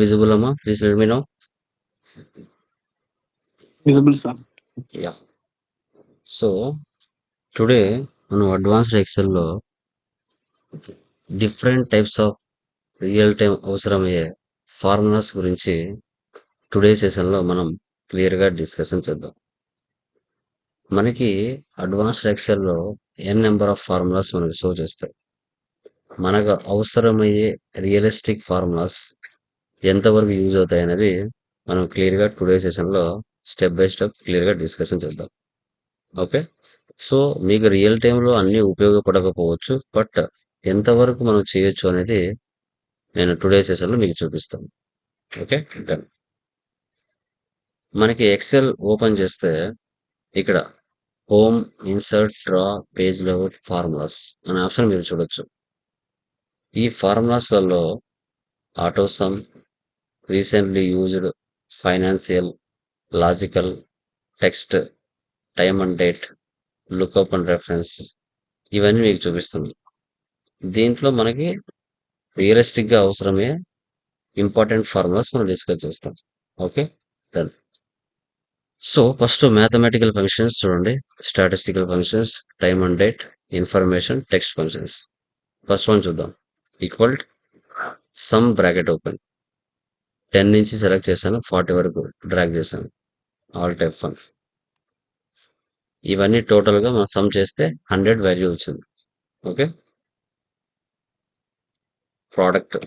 visible, Amma? Please let me know. Visible, sir. Yeah. So today మనం advanced Excel లో different types of real time అవసరమయ్యే formulas గురించి today session లో మనం clear గా discussion చేద్దాం. మనకి అడ్వాన్స్డ్ ఎక్సెల్ లో ఎన్ నెంబర్ ఆఫ్ ఫార్ములాస్ మనకు షో చేస్తాయి. మనకు అవసరమయ్యే రియలిస్టిక్ ఫార్ములాస్ ఎంతవరకు యూజ్ అవుతాయి అనేది మనం క్లియర్ గా టుడే సెషన్ లో స్టెప్ బై స్టెప్ క్లియర్ గా డిస్కషన్ చేద్దాం. ఓకే. సో మీకు రియల్ టైంలో అన్ని ఉపయోగపడకపోవచ్చు, బట్ ఎంతవరకు మనం చేయొచ్చు అనేది నేను టుడే సెషన్ లో మీకు చూపిస్తాను. Okay, done. మనకి ఎక్సెల్ ఓపెన్ చేస్తే ఇక్కడ home, insert, draw, page layout, formulas అనే ఆప్షన్ మీరు చూడొచ్చు. ఈ ఫార్ములాస్లలో auto sum, recently used, financial, logical, text, time and date, lookup and reference ఇవన్నీ మీకు చూపిస్తుంది. దీంట్లో మనకి రియలిస్టిక్ గా అవసరమే ఇంపార్టెంట్ ఫార్ములాస్ మనం డిస్కస్ చేస్తాం. Okay, done. So first mathematical functions చూడండి. Statistical functions, time and date, information, text functions. First one చూద్దాం. Equal sum bracket open. 10 నుంచి సెలెక్ట్ చేశాను, 40 వరకు డ్రాగ్ చేశాను. All type fun. ఇవన్నీ టోటల్ గా మనం సమ్ చేస్తే 100 వాల్యూ వచ్చింది. ఓకే. ప్రోడక్ట్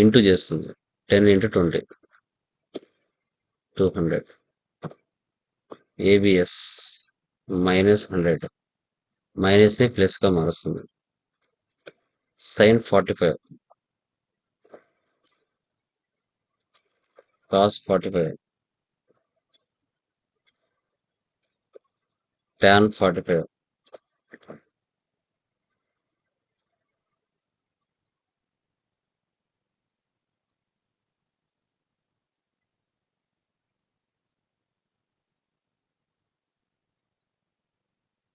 ఇంటూ చేస్తుంది. 10 ఇంటూ 20 200. ఏబిఎస్ -100, మైనస్ ని ప్లస్ గా మారుస్తుంది. Sine 45, cos 45, tan 45.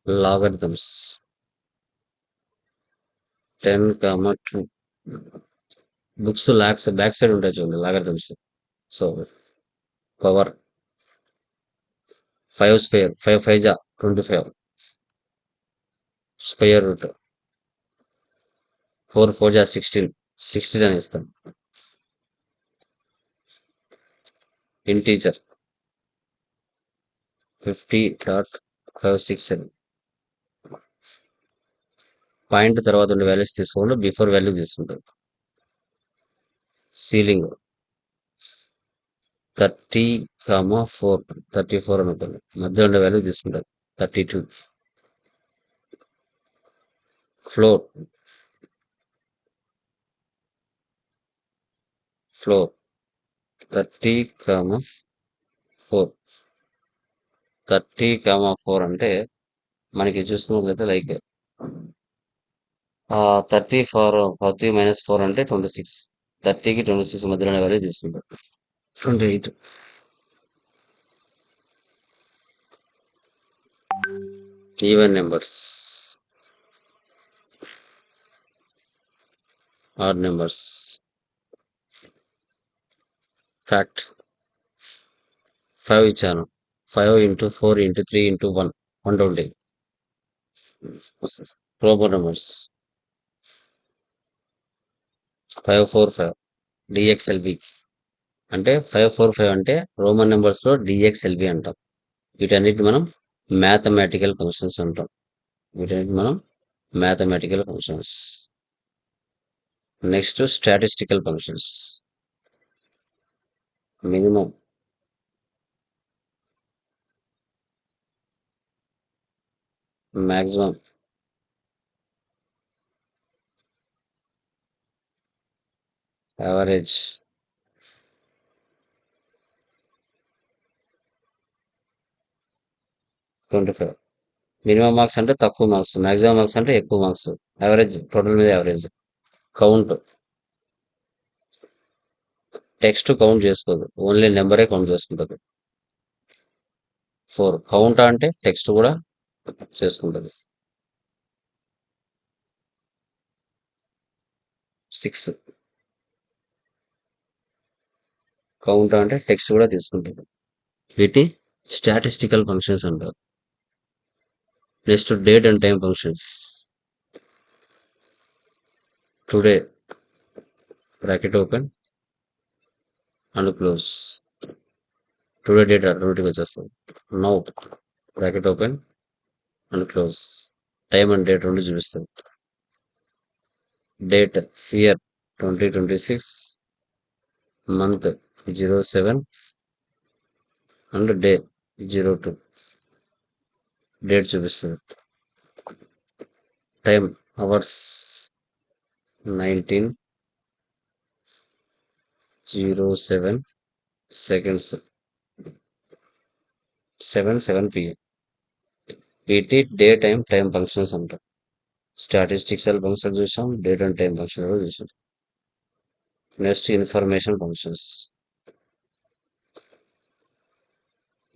Logarithms 10, 2. Books logs back side ఉంటాయి చూడండి లాగరిథమ్స్. సో పవర్ 5 స్క్వేర్, 5 5 జా 25, స్క్వేర్ రూట్ 4 4 జా 16, 16 అని ఇస్తాం. ఇంటీజర్ 50.567. పాయింట్ తర్వాత ఉండే వాల్యూస్ తీసుకోండి, బిఫోర్ వాల్యూ తీసుకుంటారు. సీలింగ్ 30,4, 34 అని ఉంటుంది. మధ్య ఉండే వాల్యూ తీసుకుంటారు 32. ఫ్లోర్ 30,4. 30,4 అంటే మనకి చూసుకున్నట్లయితే లైక్ 30 - 4 అంటే 26. 30కి 26 మధ్యలోనే వాల్యూ తీసుకుంటారు. 28. Even numbers, odd numbers. Fact 5 ఇచ్చాను. 5 into 4 into 3 into 1 120. Probo numbers 545 డిఎక్స్ఎల్బి అంటే 545 అంటే రోమన్ నెంబర్స్ లో డిఎక్స్ఎల్బి అంటాం. వీటన్నిటి మనం మ్యాథమెటికల్ ఫంక్షన్స్ అంటాం. Next statistical functions. Minimum, maximum, average, $25. Minimum marks అంటే తక్కువ మార్క్స్, మాక్సిమం మార్క్స్ అంటే ఎక్కువ మార్క్స్, యావరేజ్ టోటల్ మీద యావరేజ్. కౌంట్, టెక్స్ట్ కౌంట్ చేసుకోదు, ఓన్లీ నెంబరే కౌంట్ చేసుకుంటుంది. 4 కౌంట్ అంటే టెక్స్ట్ కూడా చేసుకుంటుంది. 6 కౌంట్ అంటే టెక్స్ట్ కూడా తీసుకుంటారు. వీటిని స్టాటిస్టికల్ ఫంక్షన్స్ అంటారు. Next date and time functions. Today bracket open and close. Today date automatic వచ్చేస్తుంది. Now bracket open and close. Time and date రెండు చూపిస్తుంది. Date year 2026, month 07 and day 02. Date చూపిస్తుంది. Time hours 19:07 seconds, 7 p.m. వీటి day time functions అంటారు. Statistical function చూసాం, date and time function కూడా చూసాం. Next information functions.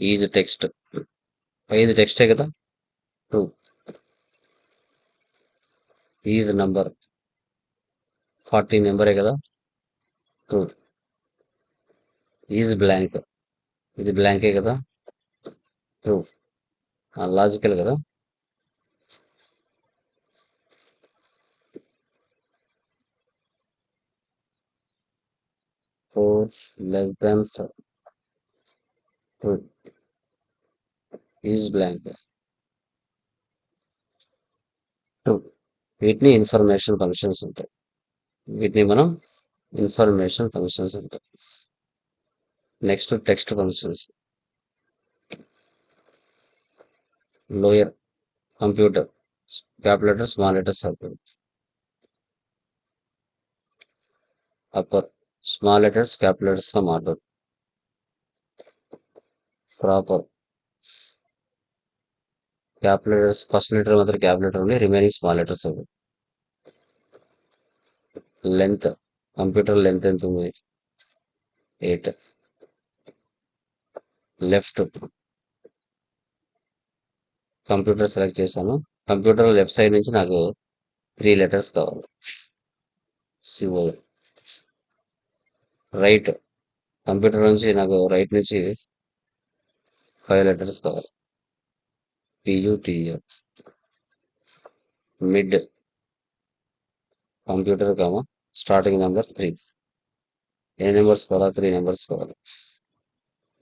Is text, ఇది టెక్స్టే కదా. 2 ఈజ్ నంబర్, 40 నెంబరే కదా. 2 ఈజ్ బ్లాంక్, ఇది బ్లాంకే కదా. 2 లాజికల్ కదా. 4 less than 2 ఈజ్ బ్లాంక్. 2 వీటిని ఇన్ఫర్మేషన్ ఫంక్షన్స్ ఉంటాయి. వీటిని మనం ఇన్ఫర్మేషన్ ఫంక్షన్స్ అంటాం. Next text functions. Lower computer capital letter small letter circle. Upper small letters capital letters గా మాట్లాడు. Proper capital letters first letter మాత్రం క్యాపిటల్ లెటర్ ఉంది, రిమైనింగ్ స్మాల్ లెటర్స్ అవి. లెంత్ కంప్యూటర్ లెంత్ ఎంత ఉంది? 8. లెఫ్ట్ కంప్యూటర్ సెలెక్ట్ చేశాను. Computer left side నుంచి నాకు 3 లెటర్స్ కావాలి. సిఓ. రైట్ కంప్యూటర్ నుంచి నాకు రైట్ నుంచి 5 లెటర్స్ కావాలి. పియుటిఆర్. Mid computer comma starting number 3. ఏ నెంబర్స్ కావాలా? 3 నెంబర్స్ కావాలి.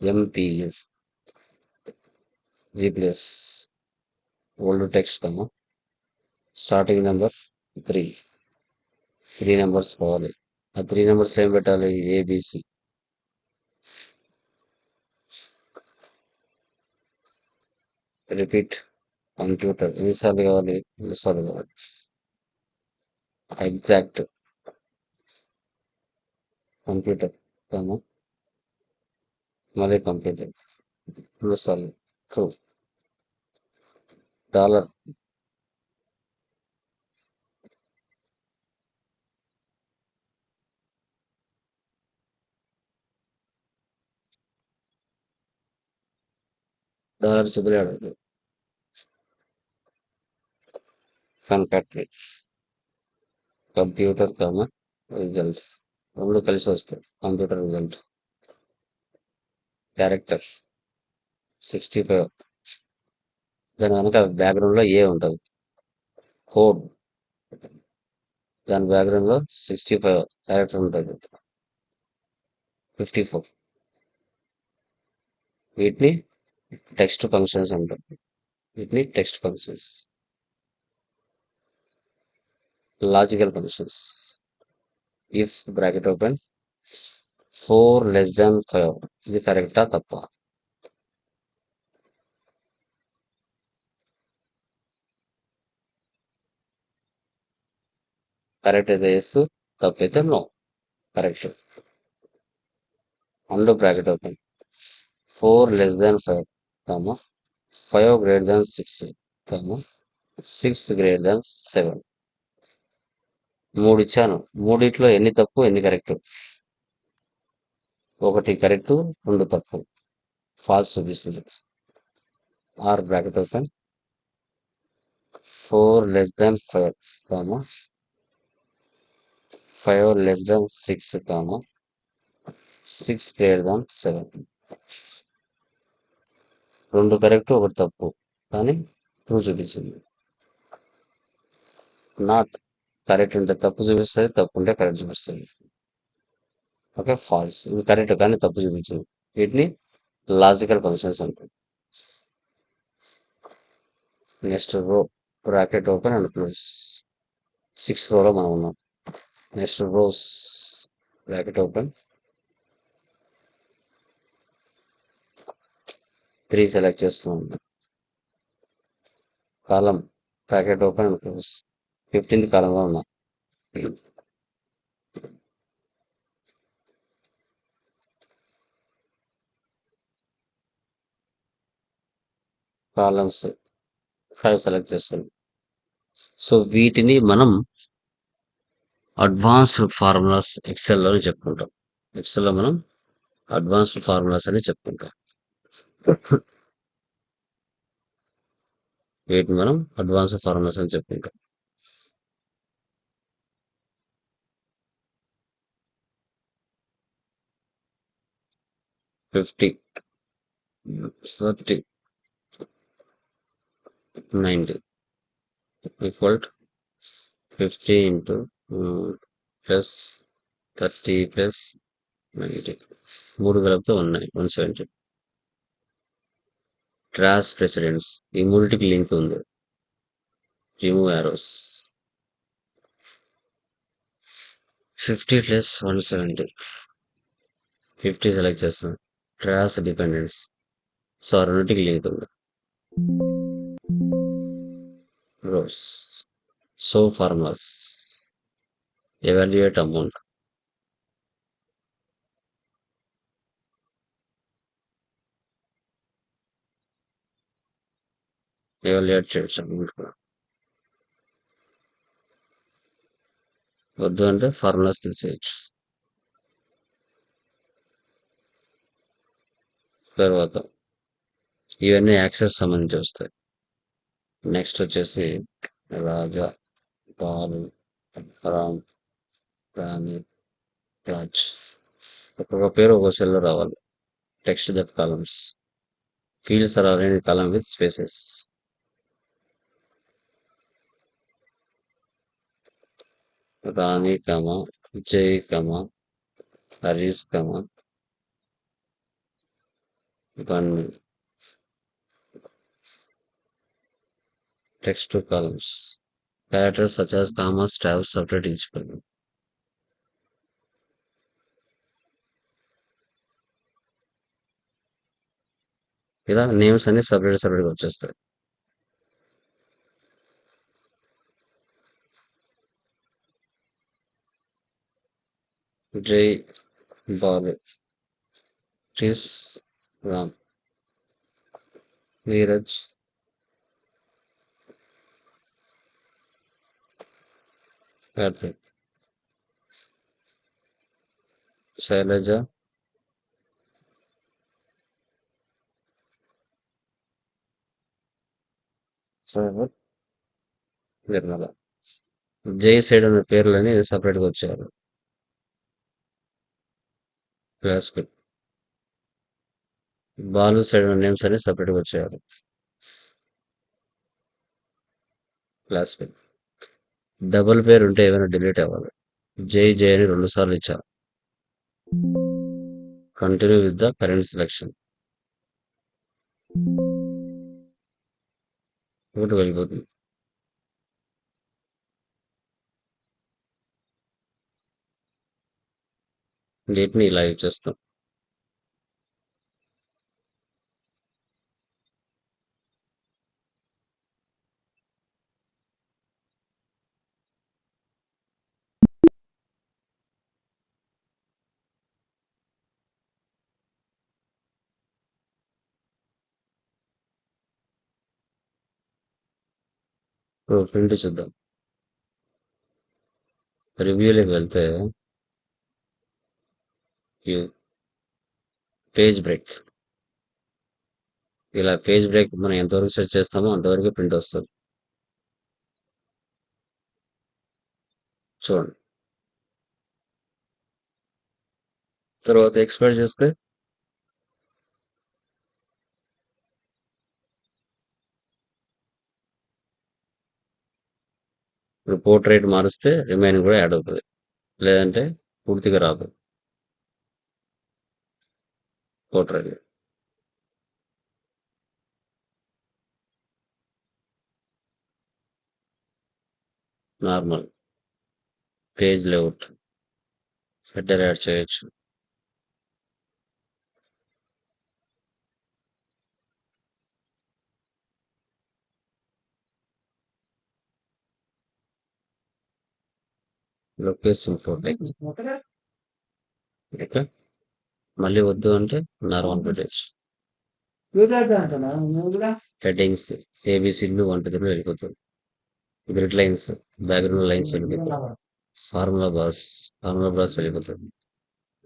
ఎంపిఎఫ్ replace old text comma starting number 3. 3 numbers కావాలి. ఆ 3 నెంబర్స్ ఏం పెట్టాలి? ఏబిసి. రిపీట్ కంప్యూటర్ ఎన్నిసార్లు కావాలి? 2 సార్లు కావాలి. ఎగ్జాక్ట్ కంప్యూటర్ కామా మళ్ళీ కంప్యూటర్ 2 సార్లు. ట్రూ. డాలర్ డాలర్ సింబల్ అడగదు. కన్కాటినేట్ కంప్యూటర్ కామా రిజల్ట్ రెండు కలిసి వస్తాయి. Computer result. క్యారెక్టర్ 65. దాని కనుక బ్యాక్గ్రౌండ్ లో ఏ ఉంటుంది. కోడ్ దాని బ్యాక్గ్రౌండ్ లో 65 క్యారెక్టర్ ఉంటుంది. 54. వీటిని టెక్స్ట్ ఫంక్షన్స్ అంటారు. వీటిని text functions. Logical functions. If bracket open 4 less than 5. ఇది కరెక్టా తప్ప? కరెక్ట్ అయితే ఎస్, తప్పైతే no. Correct. And bracket open 4 less than 5, 5 greater than 6, 6 greater than 7. 3 ఇచ్చాను. మూడిట్లో ఎన్ని తప్పు ఎన్ని కరెక్ట్? 1 కరెక్ట్ 2 తప్పు. ఫాల్స్ చూపిస్తుంది. Or bracket open 4 less than 5, 5 less than 6, comma 6 greater than 7. రెండు కరెక్ట్ ఒకటి తప్పు కానీ ట్రూ చూపించింది. నాట్ కరెక్ట్ ఉంటే తప్పు చూపిస్తుంది, తప్పు ఉంటే కరెక్ట్ చూపిస్తుంది. Okay, falls. ఇది కరెక్ట్ కానీ తప్పు చూపించింది. వీటిని లాజికల్ ఫంక్షన్స్ అంటారు. Next row, bracket open and close. 6 రోలో మనం ఉన్నాం. Next rows, bracket open, 3 select చేసుకున్నాం. Column, bracket open and close, 15th కాలంలో ఉన్నాం. కాలమ్స్ 5 సెలెక్ట్ చేసుకున్నాం. సో వీటిని మనం అడ్వాన్స్డ్ ఫార్ములాస్ ఎక్సెల్లో చెప్పుకుంటాం. ఎక్సెల్లో మనం అడ్వాన్స్డ్ ఫార్ములాస్ అని చెప్పుకుంటాం. వీటిని మనం అడ్వాన్స్డ్ ఫార్ములాస్ అని చెప్పుకుంటాం. Fifty, 30, 90 equal 50 into plus 30 plus 90, 3 కలిపితే ఉన్నాయి 170. ట్రాస్ ప్రెసిడెంట్స్, ఈ మూడిటికి లింక్ ఉంది. Remove arrows. 50 ప్లస్ 170, 50 సెలెక్ట్ చేస్తున్నాం. ట్రాస్ డిపెండెన్స్, సో ఆ రెండింటికి లింక్ ఉంది. Rows. So formulas, evaluate amount, evaluate చేయొచ్చు అమౌంట్ కూడా. వద్దు అంటే ఫార్ములాస్ తీసేయచ్చు. తర్వాత ఇవన్నీ యాక్సెస్ సంబంధించి వస్తాయి. నెక్స్ట్ వచ్చేసి రాజా, బాలు, రామ్, రాణి, రాజ్. ఒక్కొక్క పేరు ఒక్కొక్క సెల్లో రావాలి. Text that columns. Fields are arranged column with spaces. Rani, Vijay, Harish, Bannu. Text to columns. Characters such as commas, tabs separate each column. ఇలా నేమ్స్ అన్ని సపరేట్గా వచ్చేస్తాయి. జై, బాలు, క్రిస్, రామ్, నీరజ్, కార్తిక్, శైలజ, సాగర్, నిర్మల. జై సైడ్ ఉన్న పేర్లని సపరేట్గా వచ్చారు. Class pin. బాలు సైడ్ ఉన్న నేమ్స్ అన్ని సపరేట్గా వచ్చారు. Class pin. డబుల్ పేరు ఉంటే ఏమైనా డిలీట్ అవ్వాలి. జై అని 2 సార్లు ఇచ్చారు. Continue with the current selection. ఒకటి వెళ్ళిపోతుంది. వీటిని ఇలా యూజ్ చేస్తాం. ఇప్పుడు ప్రింట్ చూద్దాం. రివ్యూలోకి వెళ్తే పేజ్ బ్రేక్. ఇలా పేజ్ బ్రేక్ మనం ఎంతవరకు సెట్ చేస్తామో అంతవరకు ప్రింట్ వస్తుంది. చూడండి. తర్వాత ఎక్స్పైర్ చేస్తే ఇప్పుడు పోర్ట్రేట్ మారుస్తే రిమైనింగ్ కూడా యాడ్ అవుతుంది. లేదంటే పూర్తిగా రాదు portrait. Normal page layout header add చేయొచ్చు. Location photo okay. మళ్ళీ వద్దు అంటే నార్మల్ పెట్టచ్చు. హెడ్డింగ్స్ ఏబిసిడ్లు వంటలు వెళ్ళిపోతుంది. గ్రిడ్ లైన్స్ బ్యాక్గ్రౌండ్ లైన్స్ వెళ్ళిపోతాయి. ఫార్ములా బార్స్ వెళ్ళిపోతుంది.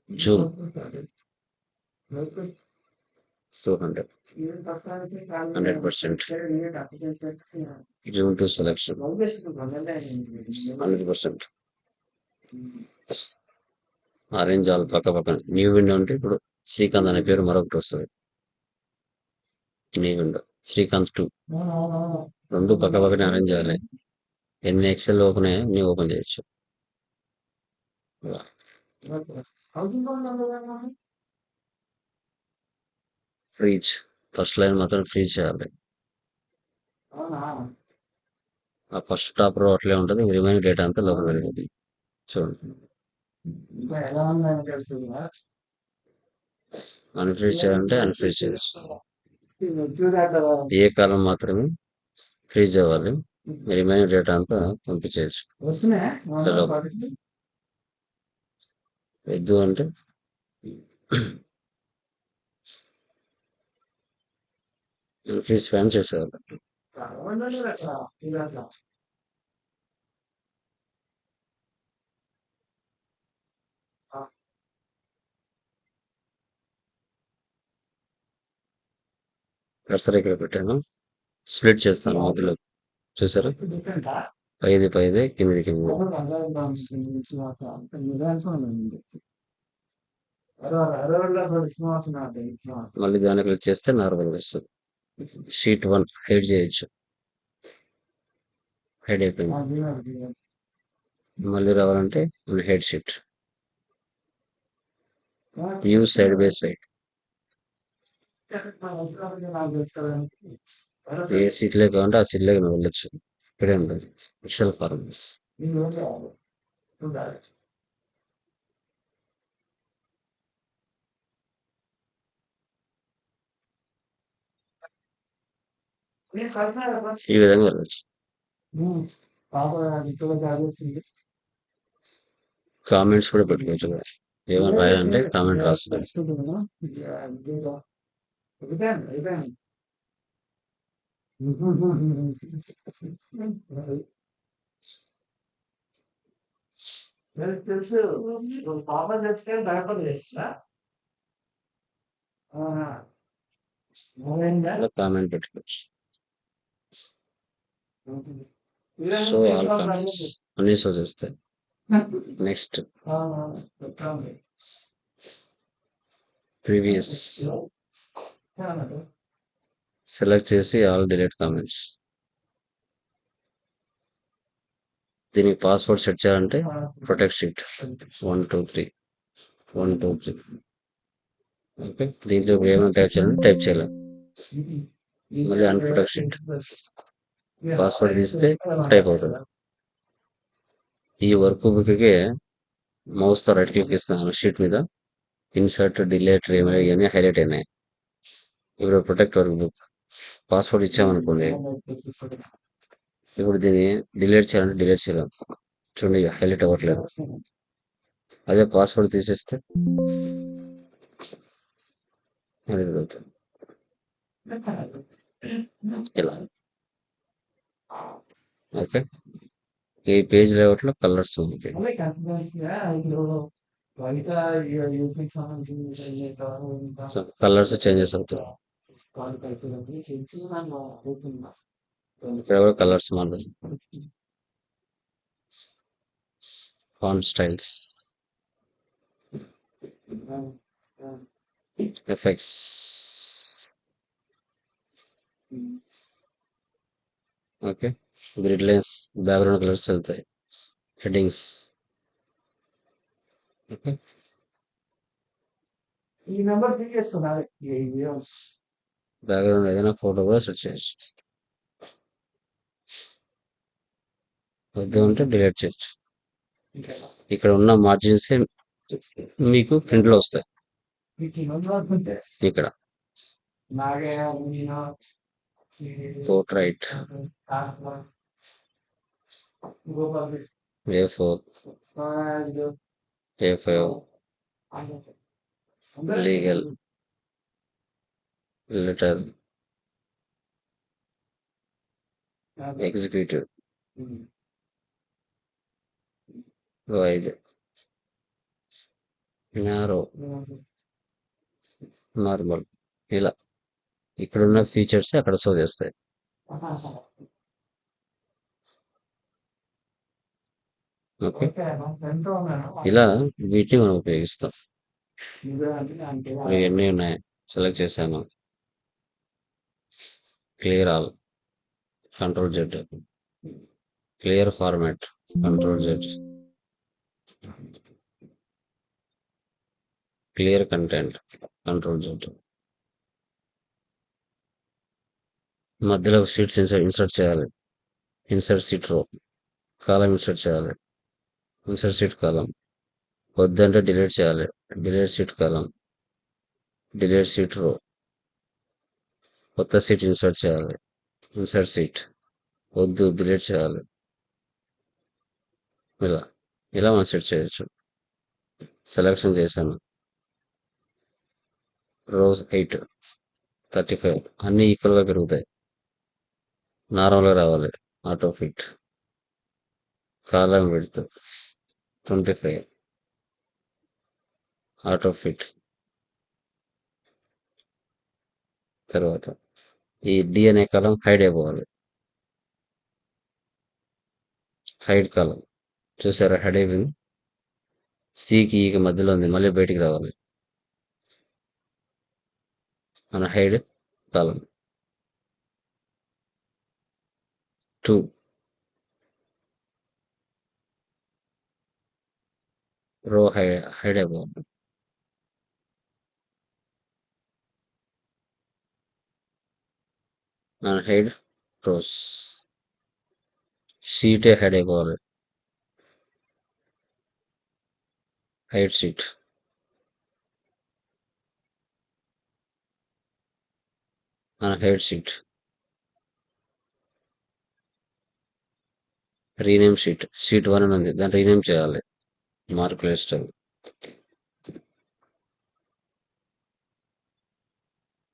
Zoom 200 100%. Zoom to selection 100%. Arrange all పక్క పక్కన న్యూ విండో అంటే ఇప్పుడు శ్రీకాంత్ అనే పేరు మరొకటి వస్తుంది. న్యూ విండో శ్రీకాంత్ 2 రెండు పక్క పక్కనే అరేంజ్ చేయాలి. ఎన్ని ఎక్సెల్ ఓపెన్ అయ్యాయి నీ ఓపెన్ చేయొచ్చు. ఫ్రీజ్ ఫస్ట్ లైన్ మాత్రం ఫ్రీజ్ చేయాలి. ఆ ఫస్ట్ టాప్ రో అట్లే ఉంటుంది. రిమైనింగ్ డేటా అంతా లోపల వెళ్ళిపోతుంది. చూడండి అన్ఫ్రీజ్ చేయాలంటే అన్ఫ్రీజ్ చేయొచ్చు. ఏ కాలం మాత్రమే ఫ్రీజ్ అవ్వాలి. రిమైనింగ్ డేటా అంతా పంపించేయచ్చు. వద్దు అంటే ఫ్రీజ్ ఫ్యాన్ చేసేవాళ్ళు. కర్సర్ ఇక్కడ పెట్టాను. స్ప్లిట్ చేస్తాను మధ్యలో. చూసారా పైది కింది మళ్ళీ దాన్ని క్లిక్ చేస్తే నార్మల్ వస్తుంది. షీట్ 1 హైడ్ చేయొచ్చు. హైడ్ అయిపోయింది. మళ్ళీ రావాలంటే head sheet use side by side. ఏ సీట్లే కావాలంటే ఆ సీట్లోకి వెళ్ళొచ్చు. ఇక్కడే ఉంటుంది ఎక్సెల్ ఫార్మ్స్. ఈ విధంగా వెళ్ళొచ్చు. కామెంట్స్ కూడా పెట్టుకోవచ్చు. ఏమైనా రాయాలంటే కామెంట్ రాసుకోవచ్చు. కామెంట్ పెట్టుకోవచ్చు. సో ఆల్ కామెంట్స్ అన్ని షో చేస్తాయి. నెక్స్ట్ ప్రీవియస్ సెలెక్ట్ చేసి ఆల్ డిలీట్ కామెంట్స్. దీనికి పాస్వర్డ్ సెట్ చేయాలంటే ప్రొటెక్ట్ షీట్ 1 2 3 1 2 3. ఓకే. దీంట్లో ఏమైనా టైప్ చేయాలంటే టైప్ చేయాలి. మళ్ళీ అన్ప్రొటెక్ట్ షీట్ పాస్వర్డ్ తీస్తే టైప్ అవుతుంది. ఈ వర్క్ బుక్కి మౌస్ తో రైట్ క్లిక్ ఇస్తాను షీట్ మీద. ఇన్సర్ట్ డిలీట్ ఇవన్నీ హైలైట్ అయినాయి. ఇప్పుడు ప్రొటెక్ట్ వర్క్ బుక్ పాస్వర్డ్ ఇచ్చామనుకోండి. ఇప్పుడు దీన్ని డిలీట్ చేయాలంటే డిలీట్ చేయలేం. చూడండి హైలైట్ అవ్వట్లేదు. అదే పాస్వర్డ్ తీసేస్తే హైలైట్ అవుతుంది. ఇలా ఓకే. ఈ పేజ్ లేఅవుట్ లో కలర్స్ ఉంటాయి. కలర్స్ చేంజెస్ అవుతాయి. ఇక్కడ కూడా కలర్స్ మారుతాయి. Font styles effects. Okay. Grid lines, background colours వెళ్తాయి. హెడ్డింగ్స్. ఓకే. బ్యాక్గ్రౌండ్ ఏదైనా ఫోటో కూడా సెట్ చేయొచ్చు. వద్దు అంటే డిలీట్ చేయొచ్చు. ఇక్కడ ఉన్న మార్జిన్స్ మీకు ప్రింట్ లో వస్తాయి. ఇక్కడ portrait, A4, A5, legal, letter, executive, wide, narrow, normal. ఇలా ఇక్కడున్న ఫీచర్స్ అక్కడ షో చేస్తాయి. ఓకే. ఇలా వీటిని మనం ఉపయోగిస్తాం. ఇప్పుడు ఎన్ని ఉన్నాయి సెలెక్ట్ చేశాను. Clear all, control Z, clear format, control Z, clear content, control Z. మధ్యలో షీట్స్ ఇన్సర్ట్ చేయాలి. ఇన్సర్ట్ షీట్ రో, కాలం ఇన్సర్ట్ చేయాలి. ఇన్సర్ట్ షీట్ కాలం. వద్దంటే డిలీట్ చేయాలి. డిలీట్ షీట్ కాలం, డిలీట్ షీట్ రో. కొత్త షీట్ ఇన్సర్ట్ చేయాలి. Insert sheet. వద్దు, డిలీట్ చేయాలి. ఇలా ఇలా మనం సెట్ చేయొచ్చు. సెలెక్షన్ చేశాను. రోజ్ 8, 35 అన్ని ఈక్వల్ గా పెరుగుతాయి. నార్మల్గా రావాలి. Auto fit. Column width 25, auto fit. తర్వాత ఈ డి అనే కాలం హైడ్ అయిపోవాలి. హైడ్ కాలం చూసారా, హైడ్ అయిపోయింది. సికి ఈకి మధ్యలో ఉంది, మళ్ళీ బయటికి రావాలి. మన హైడ్ కాలం 2, రో హైడ్ అయిపోవాలి. మన హైడ్ రోస్. షీటే హైడ్ అయిపోవాలి. Hide sheet. మన hide sheet. Rename sheet. Sheet 1 అని ఉంది, దాన్ని రీనేమ్ చేయాలి. Mark list.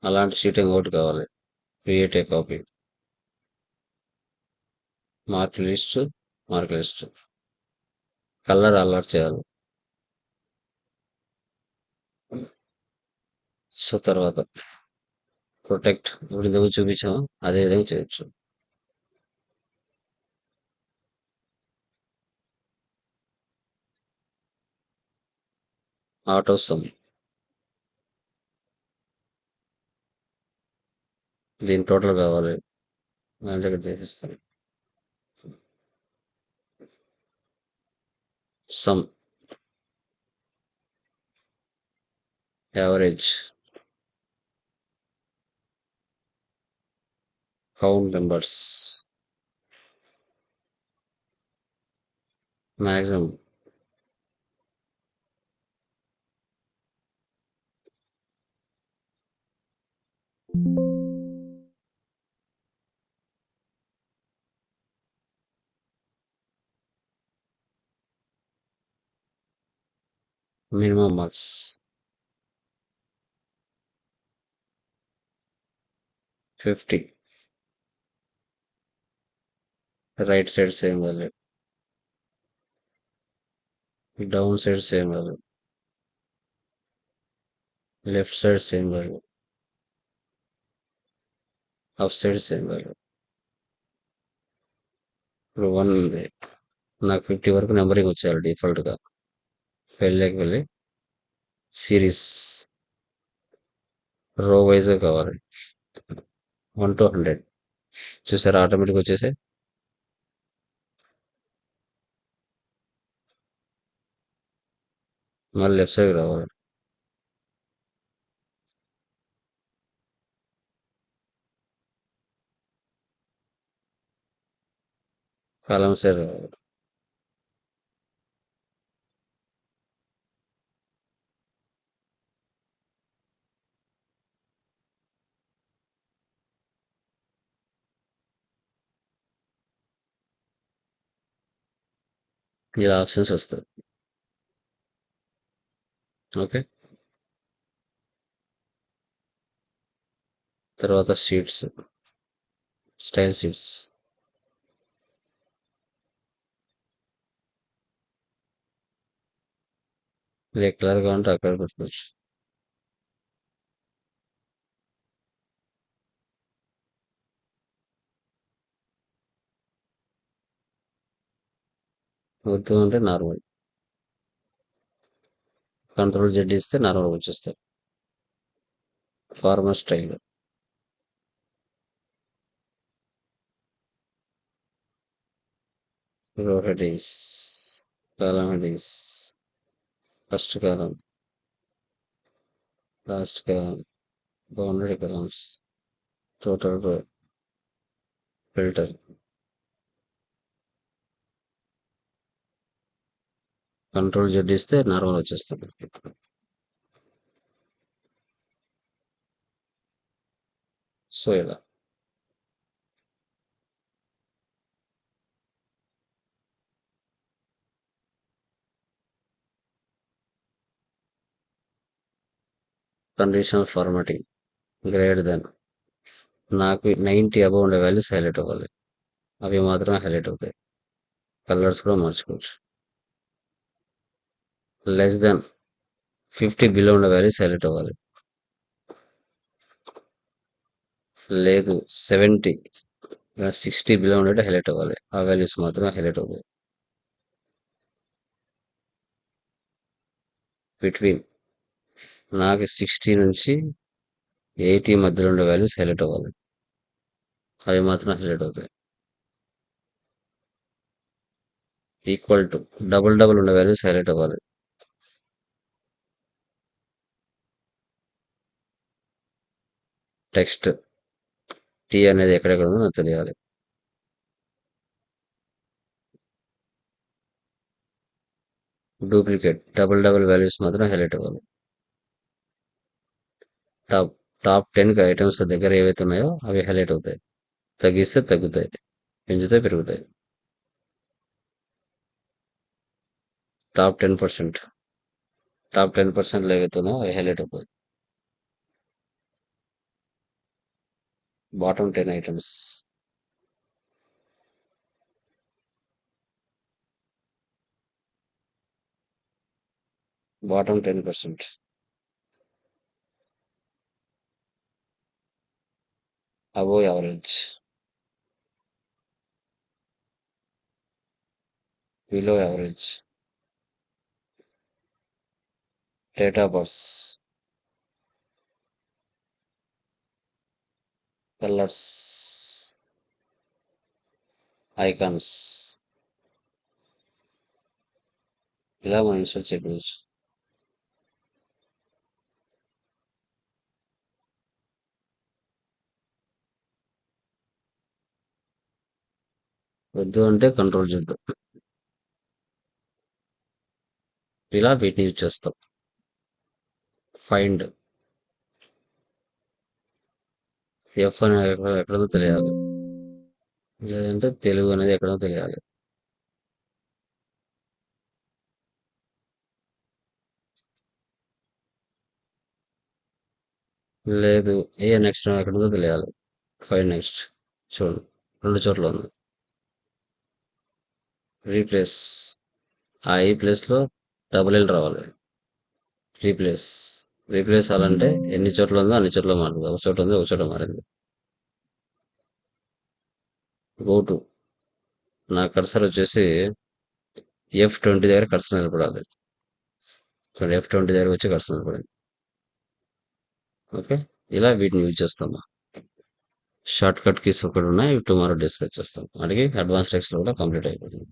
అలాంటి షీట్ ఇంకోటి కావాలి. Create a copy. Mark list, mark list. Colour alert చేయాలి. సో తర్వాత ప్రొటెక్ట్, ఇప్పుడు ఇంతకు చూపించాము అదే విధంగా చేయొచ్చు. Auto some. దీని టోటల్ కావాలి, దాంట్లో ఇక్కడ చేసేస్తాను. Some, average, count members, maximum, minimum marks, 50. Right side same value, down side same value, left side same value, up side same value. ఇప్పుడు 1 ఉంది, నాకు 50 వరకు నెంబరింగ్ వచ్చేయాలి డిఫాల్ట్ గా. ఫైల్లోకి వెళ్ళి సిరీస్ రో వైజ్గా కావాలి. 1 to 100 చూసారా ఆటోమేటిక్ వచ్చేసాయి. మళ్ళీ లెఫ్ట్ సైడ్ రావాలి. కాలం సైడ్ రావాలి. ఇలా ఆప్షన్స్ వస్తాయి. ఓకే. తర్వాత షీట్స్, స్టైల్ షీట్స్. ఇది ఏ కలర్ కావాలంటే ఆ కలర్ పెట్టుకోవచ్చు. వద్దు అంటే నార్మల్. కంట్రోల్ Z ఇస్తే నార్మల్ వచ్చేస్తాయి. Formal style. రో హెడింగ్స్, కాలం హెడింగ్స్, ఫస్ట్ కాలం, లాస్ట్ కాలం, బౌండరీ కాలమ్స్, టోటల్ రో, ఫిల్టర్. కంట్రోల్ Z ఇస్తే నార్మల్ వచ్చేస్తుంది. సో ఇలా కండిషనల్ ఫార్మాటింగ్. గ్రేటర్ దెన్, నాకు 90 అబౌవ్ ఉండే వాల్యూస్ హైలైట్ అవ్వాలి. అవి మాత్రమే హైలైట్ అవుతాయి. కలర్స్ కూడా మార్చుకోవచ్చు. లెస్ దెన్ 50 బిలో ఉండే వాల్యూస్ హైలైట్ అవ్వాలి. లేదు 70 60 బిలో ఉండేది హైలైట్ అవ్వాలి. ఆ వాల్యూస్ మాత్రమే హైలైట్ అవుతాయి. బిట్వీన్, నాకు 60 నుంచి 80 మధ్యలో ఉండే వాల్యూస్ హైలైట్ అవ్వాలి. అవి మాత్రం హైలైట్ అవుతాయి. ఈక్వల్ టు, డబుల్ డబుల్ ఉండే వాల్యూస్ హైలైట్ అవ్వాలి. టెక్స్ట్ టీ అనేది ఎక్కడెక్కడ ఉందో నాకు తెలియాలి. డూప్లికేట్, డబుల్ డబుల్ వాల్యూస్ మాత్రం హైలైట్ అవ్వాలి. టాప్ టాప్ 10 ఐటమ్స్ దగ్గర ఏవైతే ఉన్నాయో అవి హైలైట్ అవుతాయి. తగ్గిస్తే తగ్గుతాయి, పెంచితే పెరుగుతాయి. టాప్ 10%, టాప్ 10% ఏవైతే ఉన్నాయో అవి హైలైట్ అవుతాయి. Bottom 10 items, bottom 10%, above average, below average, data bus, colours, icons. ఇలా మనం ఇన్సర్ట్ చేయవచ్చు. వద్దు అంటే కంట్రోల్ Z. ఇలా వీటిని యూజ్ చేస్తాం. ఫైండ్, ఎఫ్ అనేది ఎక్కడో తెలియాలి. లేదంటే తెలుగు అనేది ఎక్కడో తెలియాలి. లేదు ఏ నెక్స్ట్ ఎక్కడుందో తెలియాలి. ఫైండ్ నెక్స్ట్, చూడండి 2 చోట్ల ఉంది. రీప్లేస్, ఆ ఈ ప్లేస్లో డబుల్ ఎల్ రావాలి. రీప్లేస్, రీప్లేస్ అవ్వాలంటే ఎన్ని చోట్ల ఉందో అన్ని చోట్ల మారింది. ఒక చోట ఉంది, ఒక చోట మారింది. గో టు, నా కర్సర్ వచ్చేసి F20 దగ్గర కర్సర్ నిలబడాలి. ఇక్కడ F20 దగ్గర వచ్చి కడుతుంది చూడండి. ఓకే. ఇలా వీటిని యూజ్ చేస్తాము. షార్ట్ కట్ కీస్ ఒకటి ఉన్నాయి. ఇవి టుమారో డిస్కస్ చేస్తాం. అలాగే అడ్వాన్స్డ్ ఎక్స్‌లో కూడా కంప్లీట్ అయిపోతుంది.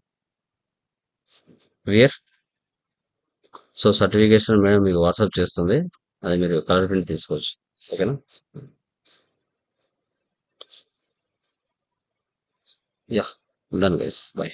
క్లియర్? సో సర్టిఫికేషన్ మేడం మీకు వాట్సాప్ చేస్తుంది. అది మీరు కలర్ ప్రింట్ తీసుకోవచ్చు. ఓకేనా? యాహ్! Done guys. బై.